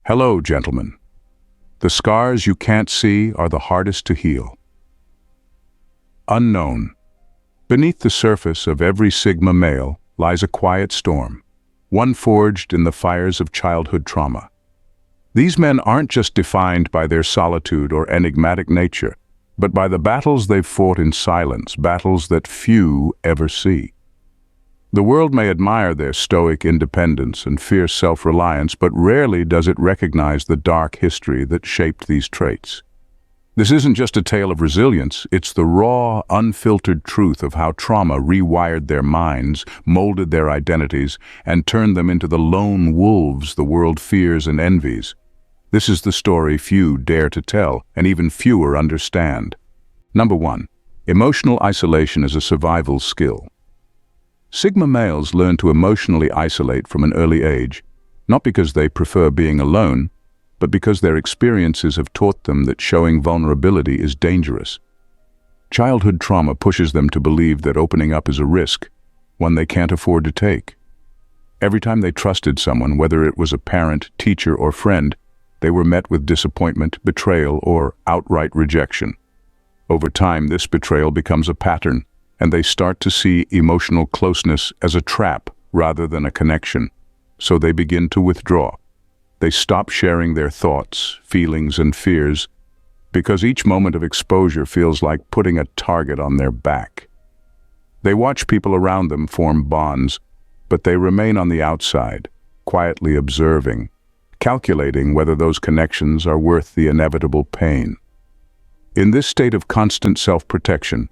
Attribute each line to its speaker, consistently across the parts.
Speaker 1: Hello, gentlemen. The scars you can't see are the hardest to heal. Unknown. Beneath the surface of every Sigma male lies a quiet storm, one forged in the fires of childhood trauma. These men aren't just defined by their solitude or enigmatic nature, but by the battles they've fought in silence, battles that few ever see. The world may admire their stoic independence and fierce self-reliance, but rarely does it recognize the dark history that shaped these traits. This isn't just a tale of resilience, it's the raw, unfiltered truth of how trauma rewired their minds, molded their identities, and turned them into the lone wolves the world fears and envies. This is the story few dare to tell, and even fewer understand. Number 1. Emotional isolation is a survival skill. Sigma males learn to emotionally isolate from an early age, not because they prefer being alone, but because their experiences have taught them that showing vulnerability is dangerous. Childhood trauma pushes them to believe that opening up is a risk, one they can't afford to take. Every time they trusted someone, whether it was a parent, teacher, or friend, they were met with disappointment, betrayal, or outright rejection. Over time, this betrayal becomes a pattern, and they start to see emotional closeness as a trap rather than a connection. So they begin to withdraw. They stop sharing their thoughts, feelings, and fears because each moment of exposure feels like putting a target on their back. They watch people around them form bonds, but they remain on the outside, quietly observing, calculating whether those connections are worth the inevitable pain. In this state of constant self-protection,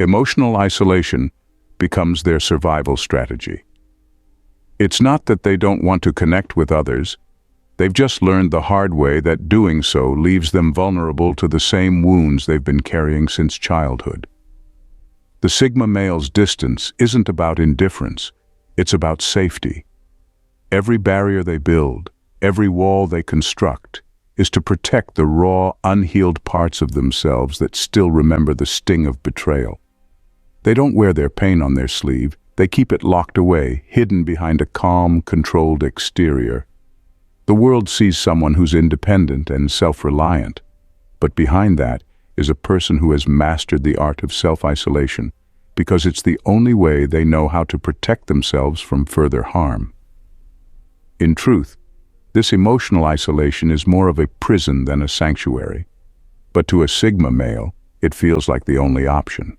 Speaker 1: emotional isolation becomes their survival strategy. It's not that they don't want to connect with others, they've just learned the hard way that doing so leaves them vulnerable to the same wounds they've been carrying since childhood. The Sigma male's distance isn't about indifference, it's about safety. Every barrier they build, every wall they construct, is to protect the raw, unhealed parts of themselves that still remember the sting of betrayal. They don't wear their pain on their sleeve, they keep it locked away, hidden behind a calm, controlled exterior. The world sees someone who's independent and self-reliant, but behind that is a person who has mastered the art of self-isolation, because it's the only way they know how to protect themselves from further harm. In truth, this emotional isolation is more of a prison than a sanctuary, but to a Sigma male, it feels like the only option.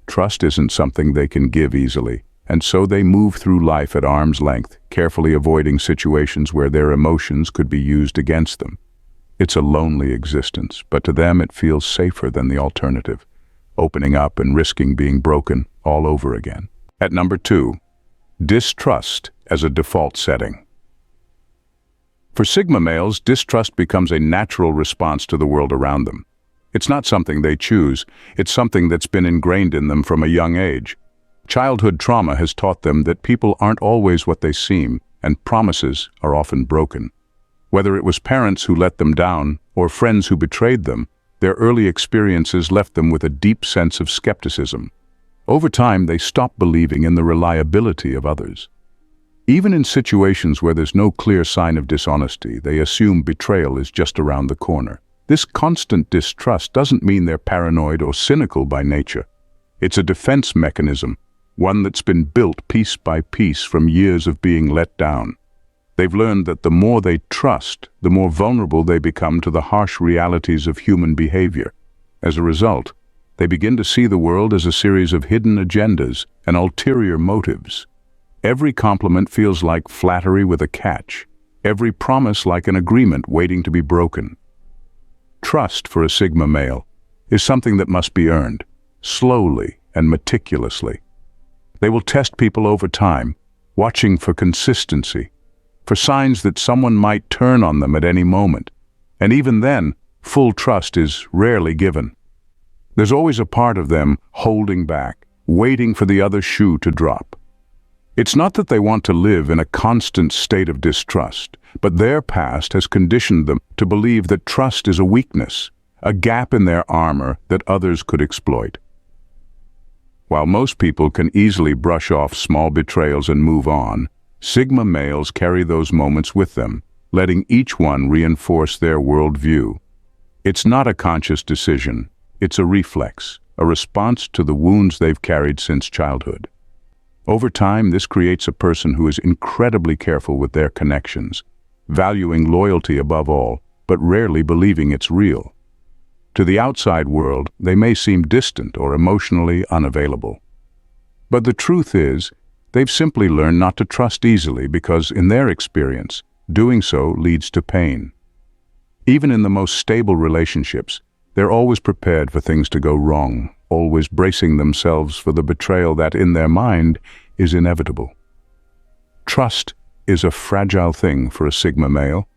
Speaker 1: Trust isn't something they can give easily, and so they move through life at arm's length, carefully avoiding situations where their emotions could be used against them. It's a lonely existence, but to them it feels safer than the alternative, opening up and risking being broken all over again. At number 2, distrust as a default setting. For Sigma males, distrust becomes a natural response to the world around them. It's not something they choose, it's something that's been ingrained in them from a young age. Childhood trauma has taught them that people aren't always what they seem, and promises are often broken. Whether it was parents who let them down, or friends who betrayed them, their early experiences left them with a deep sense of skepticism. Over time, they stopped believing in the reliability of others. Even in situations where there's no clear sign of dishonesty, they assume betrayal is just around the corner. This constant distrust doesn't mean they're paranoid or cynical by nature. It's a defense mechanism, one that's been built piece by piece from years of being let down. They've learned that the more they trust, the more vulnerable they become to the harsh realities of human behavior. As a result, they begin to see the world as a series of hidden agendas and ulterior motives. Every compliment feels like flattery with a catch, every promise like an agreement waiting to be broken. Trust for a Sigma male is something that must be earned, slowly and meticulously. They will test people over time, watching for consistency, for signs that someone might turn on them at any moment. And even then, full trust is rarely given. There's always a part of them holding back, waiting for the other shoe to drop. It's not that they want to live in a constant state of distrust, but their past has conditioned them to believe that trust is a weakness, a gap in their armor that others could exploit. While most people can easily brush off small betrayals and move on, Sigma males carry those moments with them, letting each one reinforce their worldview. It's not a conscious decision, it's a reflex, a response to the wounds they've carried since childhood. Over time, this creates a person who is incredibly careful with their connections, valuing loyalty above all, but rarely believing it's real. To the outside world, they may seem distant or emotionally unavailable. But the truth is, they've simply learned not to trust easily because, in their experience, doing so leads to pain. Even in the most stable relationships, they're always prepared for things to go wrong, always bracing themselves for the betrayal that, in their mind, is inevitable. Trust is a fragile thing for a Sigma male,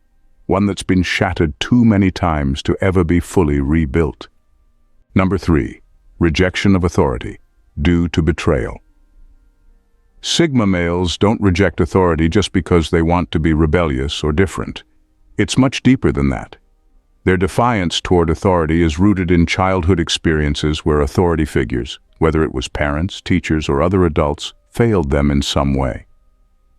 Speaker 1: one that's been shattered too many times to ever be fully rebuilt. Number 3. Rejection of authority, due to betrayal. Sigma males don't reject authority just because they want to be rebellious or different. It's much deeper than that. Their defiance toward authority is rooted in childhood experiences where authority figures, whether it was parents, teachers, or other adults, failed them in some way.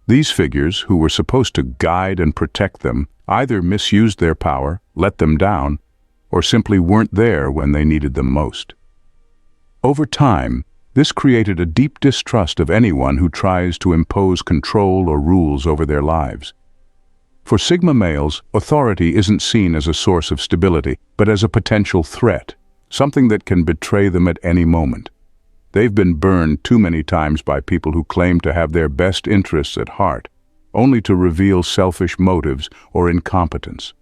Speaker 1: These figures, who were supposed to guide and protect them, either misused their power, let them down, or simply weren't there when they needed them most. Over time, this created a deep distrust of anyone who tries to impose control or rules over their lives. For Sigma males, authority isn't seen as a source of stability, but as a potential threat, something that can betray them at any moment. They've been burned too many times by people who claim to have their best interests at heart, only to reveal selfish motives or incompetence.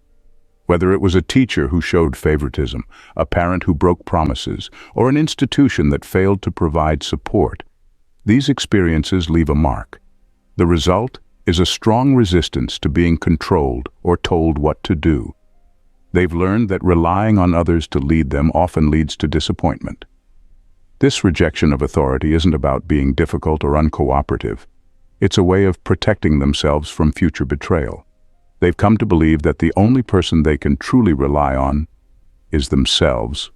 Speaker 1: Whether it was a teacher who showed favoritism, a parent who broke promises, or an institution that failed to provide support, these experiences leave a mark. The result is a strong resistance to being controlled or told what to do. They've learned that relying on others to lead them often leads to disappointment. This rejection of authority isn't about being difficult or uncooperative. It's a way of protecting themselves from future betrayal. They've come to believe that the only person they can truly rely on is themselves.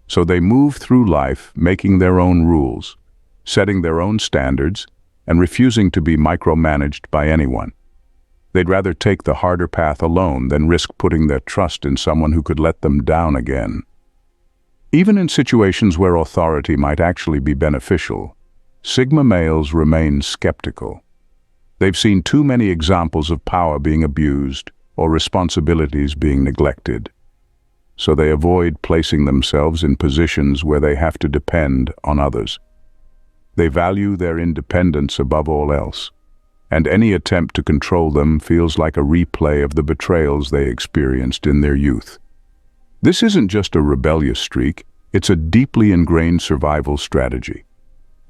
Speaker 1: So they move through life making their own rules, setting their own standards, and refusing to be micromanaged by anyone. They'd rather take the harder path alone than risk putting their trust in someone who could let them down again. Even in situations where authority might actually be beneficial, Sigma males remain skeptical. They've seen too many examples of power being abused or responsibilities being neglected. So they avoid placing themselves in positions where they have to depend on others. They value their independence above all else, and any attempt to control them feels like a replay of the betrayals they experienced in their youth. This isn't just a rebellious streak, it's a deeply ingrained survival strategy.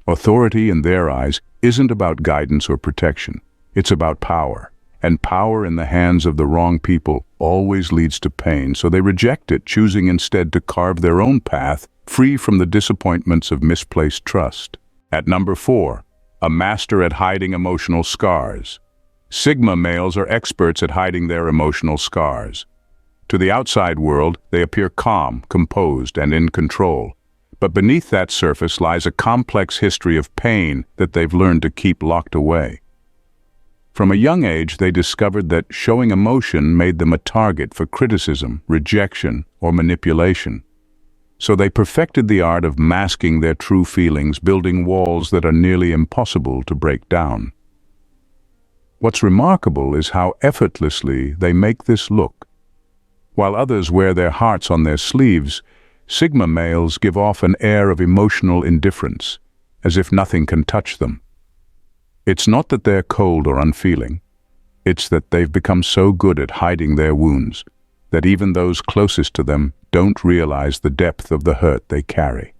Speaker 1: Authority, in their eyes, isn't about guidance or protection. It's about power, and power in the hands of the wrong people always leads to pain, so they reject it, choosing instead to carve their own path, free from the disappointments of misplaced trust. At number 4, a master at hiding emotional scars. Sigma males are experts at hiding their emotional scars. To the outside world, they appear calm, composed, and in control. But beneath that surface lies a complex history of pain that they've learned to keep locked away. From a young age, they discovered that showing emotion made them a target for criticism, rejection, or manipulation. So they perfected the art of masking their true feelings, building walls that are nearly impossible to break down. What's remarkable is how effortlessly they make this look. While others wear their hearts on their sleeves, Sigma males give off an air of emotional indifference, as if nothing can touch them. It's not that they're cold or unfeeling. It's that they've become so good at hiding their wounds that even those closest to them don't realize the depth of the hurt they carry.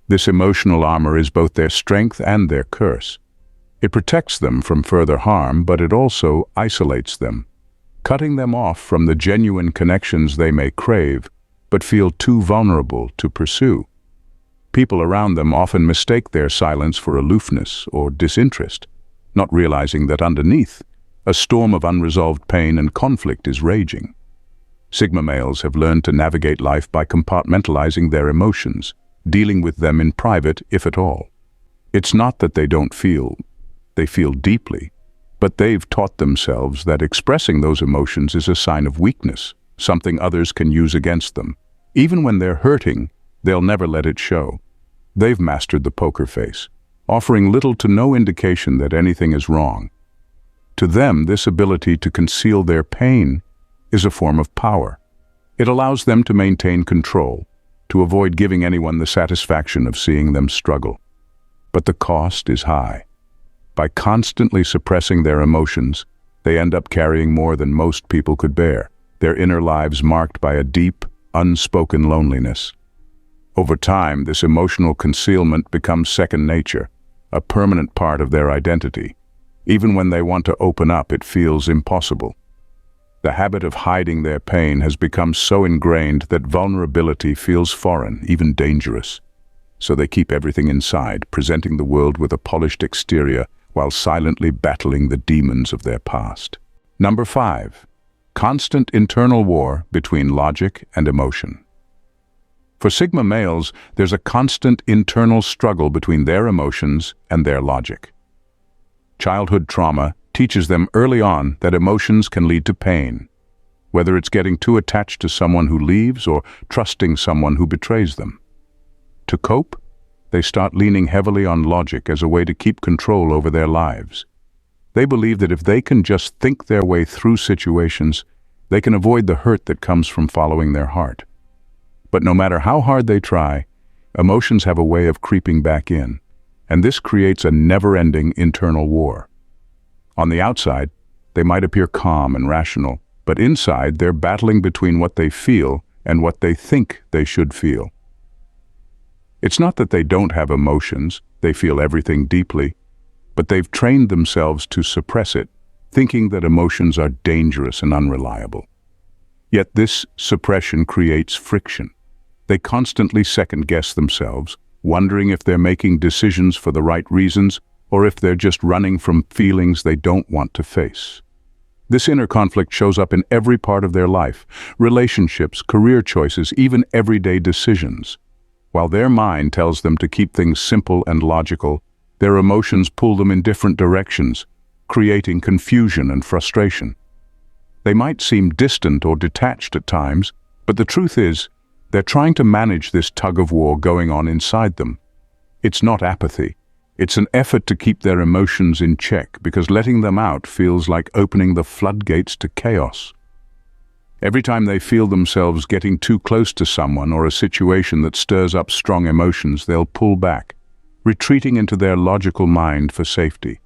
Speaker 1: This emotional armor is both their strength and their curse. It protects them from further harm, but it also isolates them, cutting them off from the genuine connections they may crave, but feel too vulnerable to pursue. People around them often mistake their silence for aloofness or disinterest, not realizing that underneath, a storm of unresolved pain and conflict is raging. Sigma males have learned to navigate life by compartmentalizing their emotions, dealing with them in private, if at all. It's not that they don't feel, they feel deeply, But they've taught themselves that expressing those emotions is a sign of weakness, something others can use against them. Even when they're hurting, they'll never let it show. They've mastered the poker face, offering little to no indication that anything is wrong. To them, this ability to conceal their pain is a form of power. It allows them to maintain control, to avoid giving anyone the satisfaction of seeing them struggle. But the cost is high. By constantly suppressing their emotions, they end up carrying more than most people could bear, their inner lives marked by a deep, unspoken loneliness. Over time, this emotional concealment becomes second nature, a permanent part of their identity. Even when they want to open up, it feels impossible. The habit of hiding their pain has become so ingrained that vulnerability feels foreign, even dangerous. So they keep everything inside, presenting the world with a polished exterior while silently battling the demons of their past. Number 5. Constant internal war between logic and emotion. For Sigma males, there's a constant internal struggle between their emotions and their logic. Childhood trauma teaches them early on that emotions can lead to pain, whether it's getting too attached to someone who leaves or trusting someone who betrays them. To cope, they start leaning heavily on logic as a way to keep control over their lives. They believe that if they can just think their way through situations, they can avoid the hurt that comes from following their heart. But no matter how hard they try, emotions have a way of creeping back in, and this creates a never-ending internal war. On the outside, they might appear calm and rational, but inside they're battling between what they feel and what they think they should feel. It's not that they don't have emotions, they feel everything deeply, but they've trained themselves to suppress it, thinking that emotions are dangerous and unreliable. Yet this suppression creates friction. They constantly second-guess themselves, wondering if they're making decisions for the right reasons or if they're just running from feelings they don't want to face. This inner conflict shows up in every part of their life: relationships, career choices, even everyday decisions. While their mind tells them to keep things simple and logical, their emotions pull them in different directions, creating confusion and frustration. They might seem distant or detached at times, but the truth is, they're trying to manage this tug-of-war going on inside them. It's not apathy. It's an effort to keep their emotions in check, because letting them out feels like opening the floodgates to chaos. Every time they feel themselves getting too close to someone or a situation that stirs up strong emotions, they'll pull back, retreating into their logical mind for safety.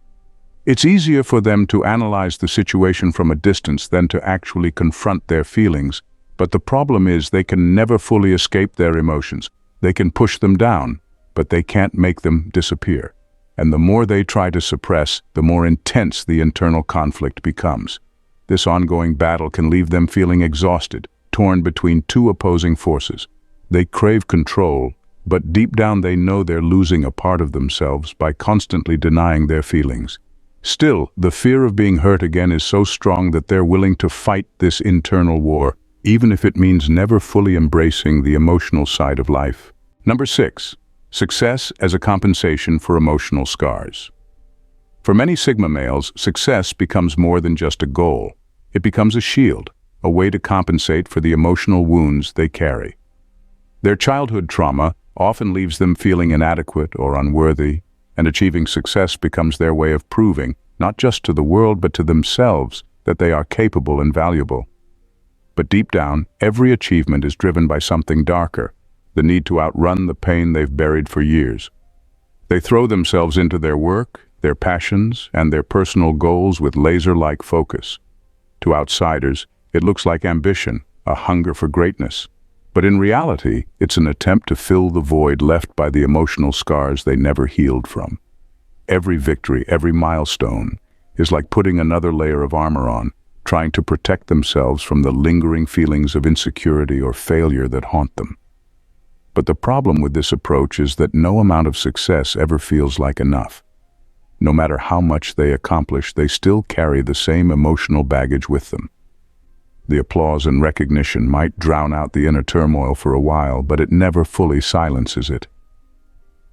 Speaker 1: It's easier for them to analyze the situation from a distance than to actually confront their feelings. But the problem is they can never fully escape their emotions. They can push them down, but they can't make them disappear. And the more they try to suppress, the more intense the internal conflict becomes. This ongoing battle can leave them feeling exhausted, torn between two opposing forces. They crave control, but deep down they know they're losing a part of themselves by constantly denying their feelings. Still, the fear of being hurt again is so strong that they're willing to fight this internal war, even if it means never fully embracing the emotional side of life. Number 6. Success as a compensation for emotional scars. For many Sigma males, success becomes more than just a goal. It becomes a shield, a way to compensate for the emotional wounds they carry. Their childhood trauma often leaves them feeling inadequate or unworthy, and achieving success becomes their way of proving, not just to the world but to themselves, that they are capable and valuable. But deep down, every achievement is driven by something darker, the need to outrun the pain they've buried for years. They throw themselves into their work, their passions, and their personal goals with laser-like focus. To outsiders, it looks like ambition, a hunger for greatness. But in reality, it's an attempt to fill the void left by the emotional scars they never healed from. Every victory, every milestone, is like putting another layer of armor on, trying to protect themselves from the lingering feelings of insecurity or failure that haunt them. But the problem with this approach is that no amount of success ever feels like enough. No matter how much they accomplish, they still carry the same emotional baggage with them. The applause and recognition might drown out the inner turmoil for a while, but it never fully silences it.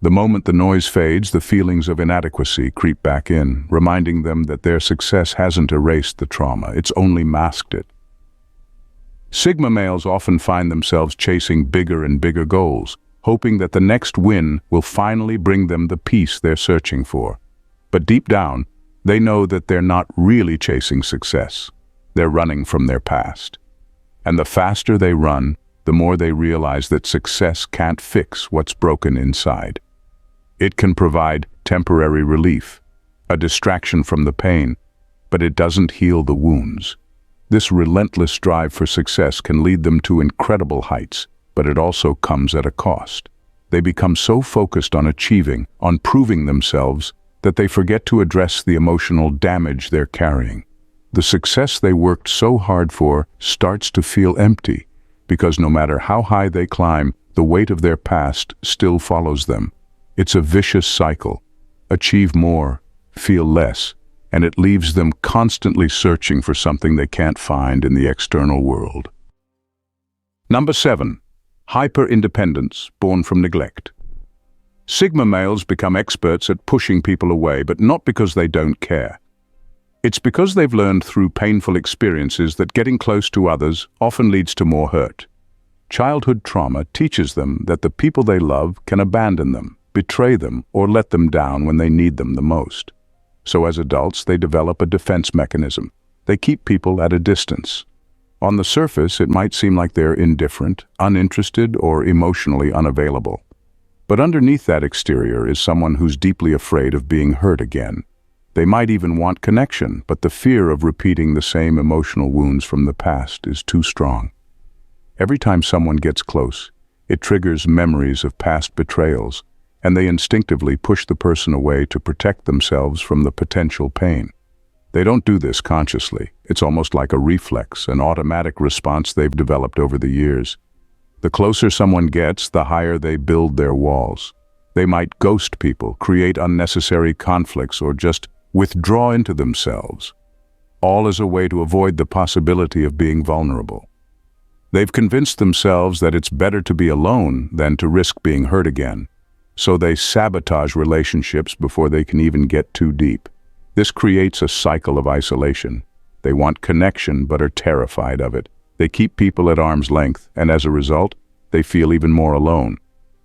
Speaker 1: The moment the noise fades, the feelings of inadequacy creep back in, reminding them that their success hasn't erased the trauma, it's only masked it. Sigma males often find themselves chasing bigger and bigger goals, hoping that the next win will finally bring them the peace they're searching for. But deep down, they know that they're not really chasing success. They're running from their past. And the faster they run, the more they realize that success can't fix what's broken inside. It can provide temporary relief, a distraction from the pain, but it doesn't heal the wounds. This relentless drive for success can lead them to incredible heights, but it also comes at a cost. They become so focused on achieving, on proving themselves, that they forget to address the emotional damage they're carrying. The success they worked so hard for starts to feel empty, because no matter how high they climb, the weight of their past still follows them. It's a vicious cycle. Achieve more, feel less, and it leaves them constantly searching for something they can't find in the external world. Number 7. Hyper-independence born from neglect. Sigma males become experts at pushing people away, but not because they don't care. It's because they've learned through painful experiences that getting close to others often leads to more hurt. Childhood trauma teaches them that the people they love can abandon them, betray them, or let them down when they need them the most. So as adults, they develop a defense mechanism. They keep people at a distance. On the surface, it might seem like they're indifferent, uninterested, or emotionally unavailable. But underneath that exterior is someone who's deeply afraid of being hurt again. They might even want connection, but the fear of repeating the same emotional wounds from the past is too strong. Every time someone gets close, it triggers memories of past betrayals, and they instinctively push the person away to protect themselves from the potential pain. They don't do this consciously. It's almost like a reflex, an automatic response they've developed over the years. The closer someone gets, the higher they build their walls. They might ghost people, create unnecessary conflicts, or just withdraw into themselves, all as a way to avoid the possibility of being vulnerable. They've convinced themselves that it's better to be alone than to risk being hurt again. So they sabotage relationships before they can even get too deep. This creates a cycle of isolation. They want connection but are terrified of it. They keep people at arm's length, and as a result, they feel even more alone.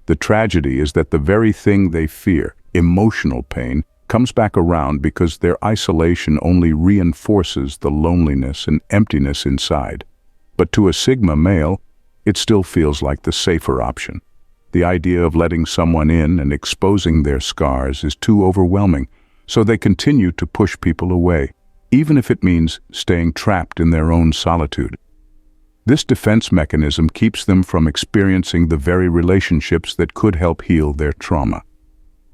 Speaker 1: The tragedy is that the very thing they fear, emotional pain, comes back around because their isolation only reinforces the loneliness and emptiness inside. But to a Sigma male, it still feels like the safer option. The idea of letting someone in and exposing their scars is too overwhelming, so they continue to push people away, even if it means staying trapped in their own solitude. This defense mechanism keeps them from experiencing the very relationships that could help heal their trauma.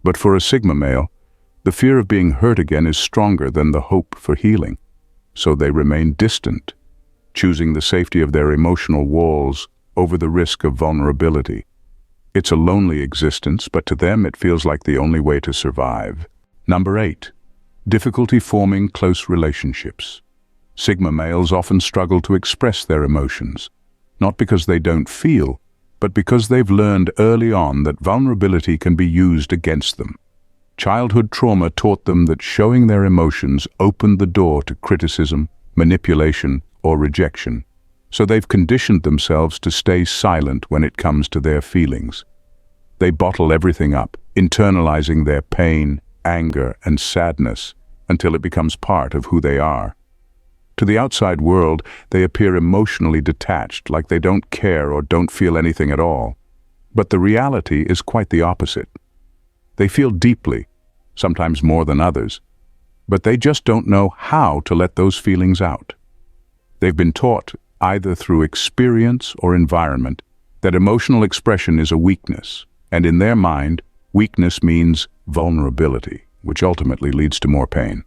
Speaker 1: But for a Sigma male, the fear of being hurt again is stronger than the hope for healing, so they remain distant, choosing the safety of their emotional walls over the risk of vulnerability. It's a lonely existence, but to them it feels like the only way to survive. Number 8. Difficulty forming close relationships. Sigma males often struggle to express their emotions, not because they don't feel, but because they've learned early on that vulnerability can be used against them. Childhood trauma taught them that showing their emotions opened the door to criticism, manipulation, or rejection. So they've conditioned themselves to stay silent when it comes to their feelings. They bottle everything up, internalizing their pain, anger, and sadness until it becomes part of who they are. To the outside world, they appear emotionally detached, like they don't care or don't feel anything at all. But the reality is quite the opposite. They feel deeply, sometimes more than others, but they just don't know how to let those feelings out. They've been taught, either through experience or environment, that emotional expression is a weakness, and in their mind, weakness means vulnerability, which ultimately leads to more pain.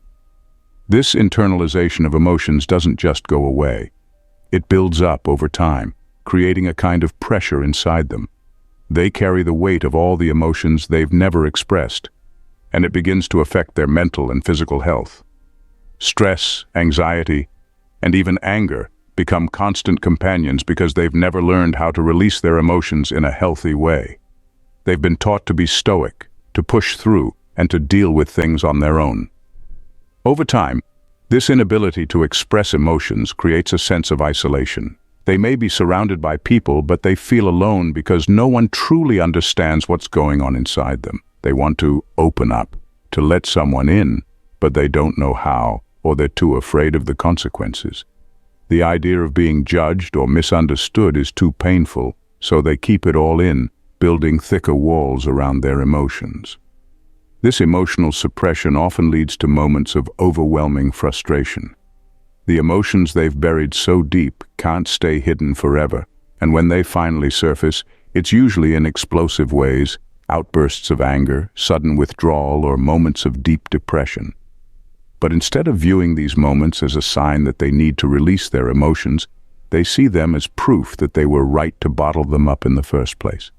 Speaker 1: This internalization of emotions doesn't just go away. It builds up over time, creating a kind of pressure inside them. They carry the weight of all the emotions they've never expressed, and it begins to affect their mental and physical health. Stress, anxiety, and even anger become constant companions because they've never learned how to release their emotions in a healthy way. They've been taught to be stoic, to push through, and to deal with things on their own. Over time, this inability to express emotions creates a sense of isolation. They may be surrounded by people, but they feel alone because no one truly understands what's going on inside them. They want to open up, to let someone in, but they don't know how, or they're too afraid of the consequences. The idea of being judged or misunderstood is too painful, so they keep it all in, building thicker walls around their emotions. This emotional suppression often leads to moments of overwhelming frustration. The emotions they've buried so deep can't stay hidden forever, and when they finally surface, it's usually in explosive ways, outbursts of anger, sudden withdrawal, or moments of deep depression. But instead of viewing these moments as a sign that they need to release their emotions, they see them as proof that they were right to bottle them up in the first place.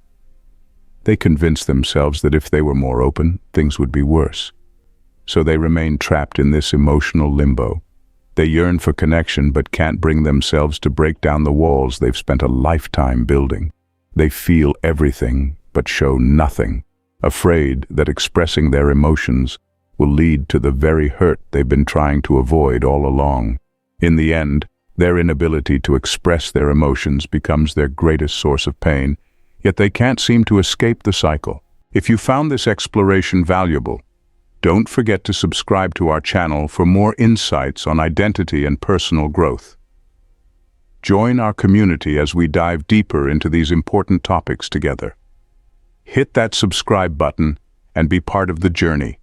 Speaker 1: They convince themselves that if they were more open, things would be worse. So they remain trapped in this emotional limbo. They yearn for connection but can't bring themselves to break down the walls they've spent a lifetime building. They feel everything but show nothing, afraid that expressing their emotions will lead to the very hurt they've been trying to avoid all along. In the end, their inability to express their emotions becomes their greatest source of pain, yet they can't seem to escape the cycle. If you found this exploration valuable, don't forget to subscribe to our channel for more insights on identity and personal growth. Join our community as we dive deeper into these important topics together. Hit that subscribe button and be part of the journey.